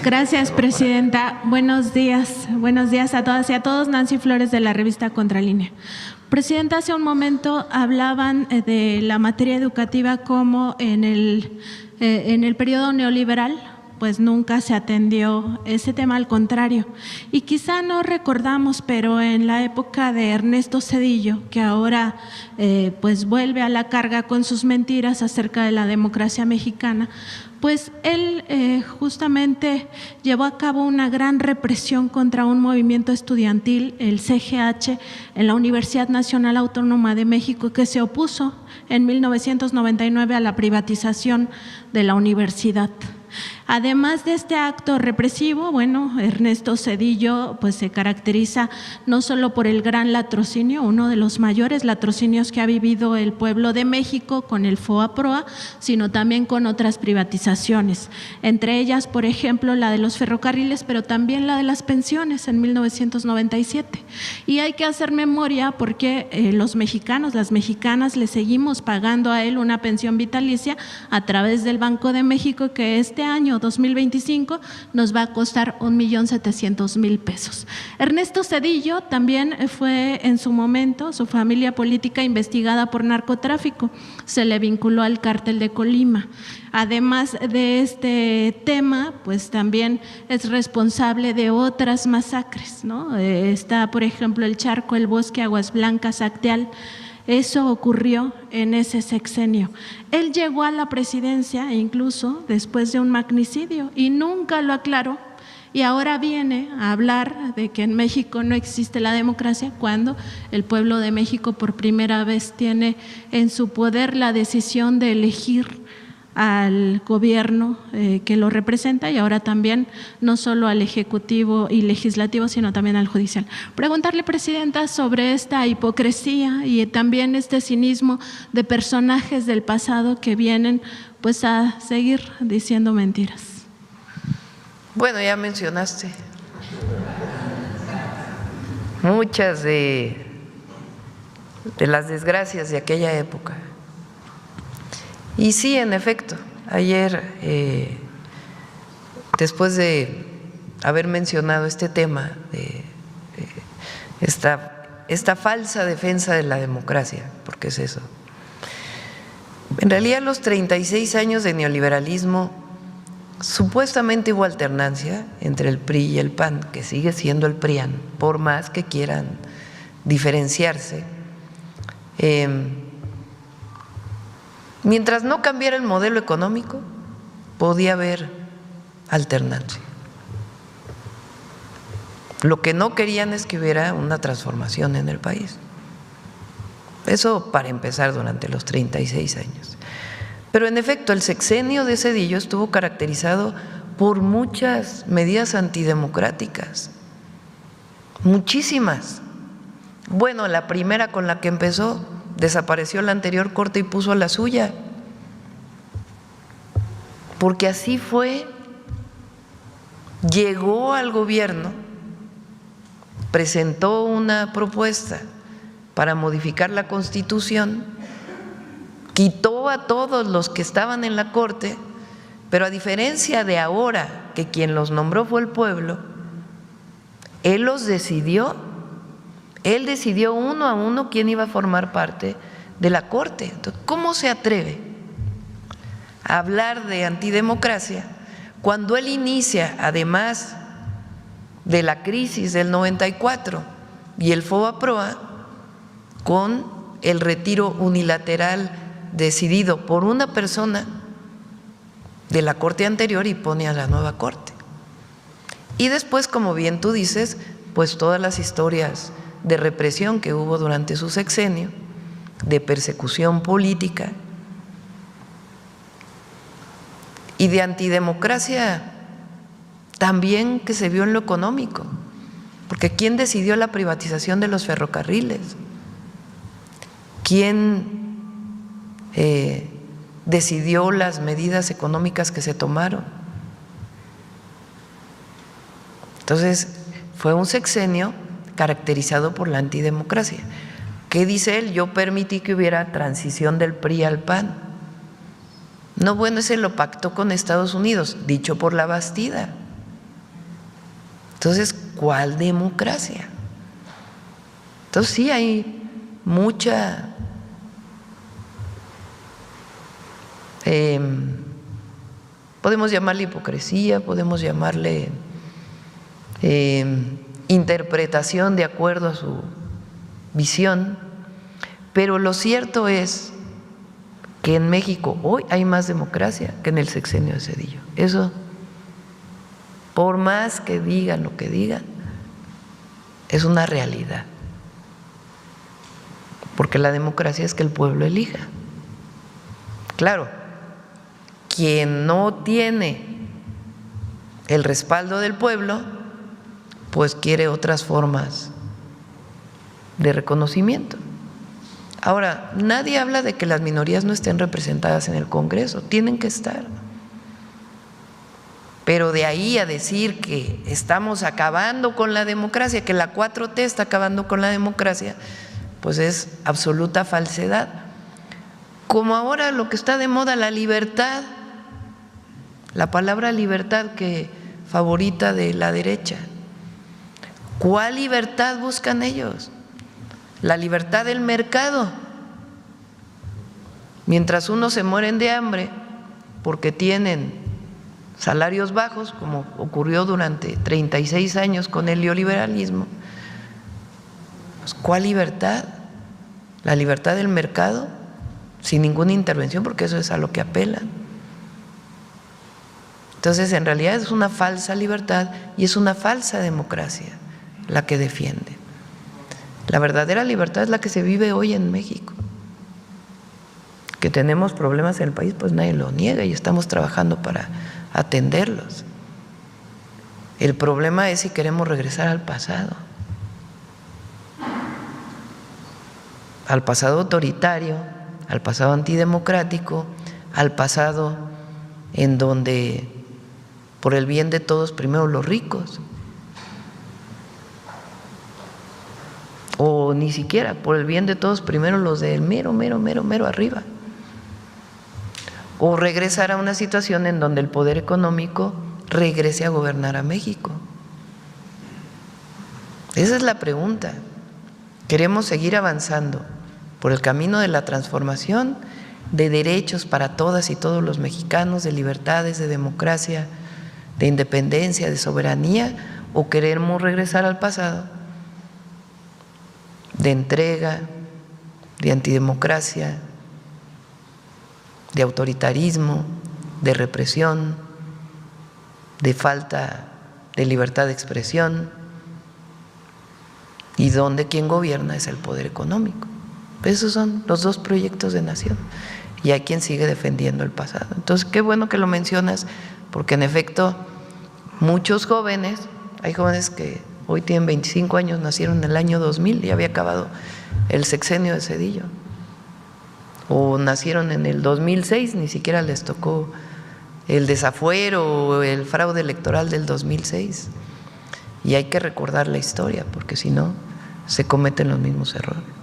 Gracias, presidenta. Buenos días a todas y a todos. Nancy Flores, de la revista Contralínea. Presidenta, hace un momento hablaban de la materia educativa como en el periodo neoliberal pues nunca se atendió ese tema, al contrario. Y quizá no recordamos, pero en la época de Ernesto Zedillo, que ahora pues vuelve a la carga con sus mentiras acerca de la democracia mexicana, pues él justamente llevó a cabo una gran represión contra un movimiento estudiantil, el CGH, en la Universidad Nacional Autónoma de México, que se opuso en 1999 a la privatización de la universidad. Además de este acto represivo, bueno, Ernesto Zedillo pues se caracteriza no solo por el gran latrocinio, uno de los mayores latrocinios que ha vivido el pueblo de México con el FOA-PROA, sino también con otras privatizaciones, entre ellas, por ejemplo, la de los ferrocarriles, pero también la de las pensiones en 1997. Y hay que hacer memoria porque los mexicanos, las mexicanas, le seguimos pagando a él una pensión vitalicia a través del Banco de México, que este año 2025 nos va a costar 1.700.000 pesos. Ernesto Zedillo también fue en su momento, su familia política, investigada por narcotráfico, se le vinculó al cártel de Colima. Además de este tema, pues también es responsable de otras masacres, ¿no? Está, por ejemplo, el Charco, el Bosque, Aguas Blancas, Acteal. Eso ocurrió en ese sexenio. Él llegó a la presidencia incluso después de un magnicidio y nunca lo aclaró. Y ahora viene a hablar de que en México no existe la democracia, cuando el pueblo de México por primera vez tiene en su poder la decisión de elegir al gobierno que lo representa, y ahora también no solo al ejecutivo y legislativo, sino también al judicial. Preguntarle, presidenta, sobre esta hipocresía y también este cinismo de personajes del pasado que vienen pues a seguir diciendo mentiras. Bueno, ya mencionaste muchas de las desgracias de aquella época. Y sí, en efecto, ayer, después de haber mencionado este tema, de esta falsa defensa de la democracia, porque es eso, en realidad los 36 años de neoliberalismo, supuestamente hubo alternancia entre el PRI y el PAN, que sigue siendo el PRIAN, por más que quieran diferenciarse. Mientras no cambiara el modelo económico, podía haber alternancia. Lo que no querían es que hubiera una transformación en el país. Eso para empezar, durante los 36 años. Pero en efecto, el sexenio de Zedillo estuvo caracterizado por muchas medidas antidemocráticas, muchísimas. Bueno, la primera con la que empezó, desapareció la anterior corte y puso la suya, porque así fue. Llegó al gobierno, presentó una propuesta para modificar la Constitución, quitó a todos los que estaban en la corte, pero a diferencia de ahora, que quien los nombró fue el pueblo, él los decidió. Él decidió uno a uno quién iba a formar parte de la Corte. Entonces, ¿cómo se atreve a hablar de antidemocracia cuando él inicia, además de la crisis del 94 y el FOA-PROA, con el retiro unilateral decidido por una persona de la Corte anterior y pone a la nueva Corte? Y después, como bien tú dices, pues todas las historias de represión que hubo durante su sexenio, de persecución política y de antidemocracia también que se vio en lo económico, porque ¿quién decidió la privatización de los ferrocarriles? ¿Quién decidió las medidas económicas que se tomaron? Entonces, fue un sexenio caracterizado por la antidemocracia. ¿Qué dice él? Yo permití que hubiera transición del PRI al PAN. No, bueno, ese lo pactó con Estados Unidos, dicho por la Bastida. Entonces, ¿cuál democracia? Entonces sí hay mucha podemos llamarle hipocresía, podemos llamarle interpretación de acuerdo a su visión, pero lo cierto es que en México hoy hay más democracia que en el sexenio de Zedillo. Eso, por más que digan lo que digan, es una realidad. Porque la democracia es que el pueblo elija. Claro, quien no tiene el respaldo del pueblo, pues quiere otras formas de reconocimiento. Ahora, nadie habla de que las minorías no estén representadas en el Congreso, tienen que estar. Pero de ahí a decir que estamos acabando con la democracia, que la 4T está acabando con la democracia, pues es absoluta falsedad. Como ahora lo que está de moda, la libertad, la palabra libertad que favorita de la derecha. ¿Cuál libertad buscan ellos? La libertad del mercado. Mientras unos se mueren de hambre porque tienen salarios bajos, como ocurrió durante 36 años con el neoliberalismo, pues ¿cuál libertad? La libertad del mercado, sin ninguna intervención, porque eso es a lo que apelan. Entonces, en realidad es una falsa libertad y es una falsa democracia la que defiende. La verdadera libertad es la que se vive hoy en México. Que tenemos problemas en el país, pues nadie lo niega y estamos trabajando para atenderlos. El problema es si queremos regresar al pasado autoritario, al pasado antidemocrático, al pasado en donde por el bien de todos primero los ricos, o ni siquiera por el bien de todos primero los del mero arriba, o regresar a una situación en donde el poder económico regrese a gobernar a México. Esa es la pregunta. ¿Queremos seguir avanzando por el camino de la transformación, de derechos para todas y todos los mexicanos, de libertades, de democracia, de independencia, de soberanía, o queremos regresar al pasado, de entrega, de antidemocracia, de autoritarismo, de represión, de falta de libertad de expresión, y donde quien gobierna es el poder económico? Esos son los dos proyectos de nación y hay quien sigue defendiendo el pasado. Entonces, qué bueno que lo mencionas, porque en efecto muchos jóvenes, hay jóvenes que hoy tienen 25 años, nacieron en el año 2000 y había acabado el sexenio de Zedillo, o nacieron en el 2006, ni siquiera les tocó el desafuero o el fraude electoral del 2006, y hay que recordar la historia porque si no se cometen los mismos errores.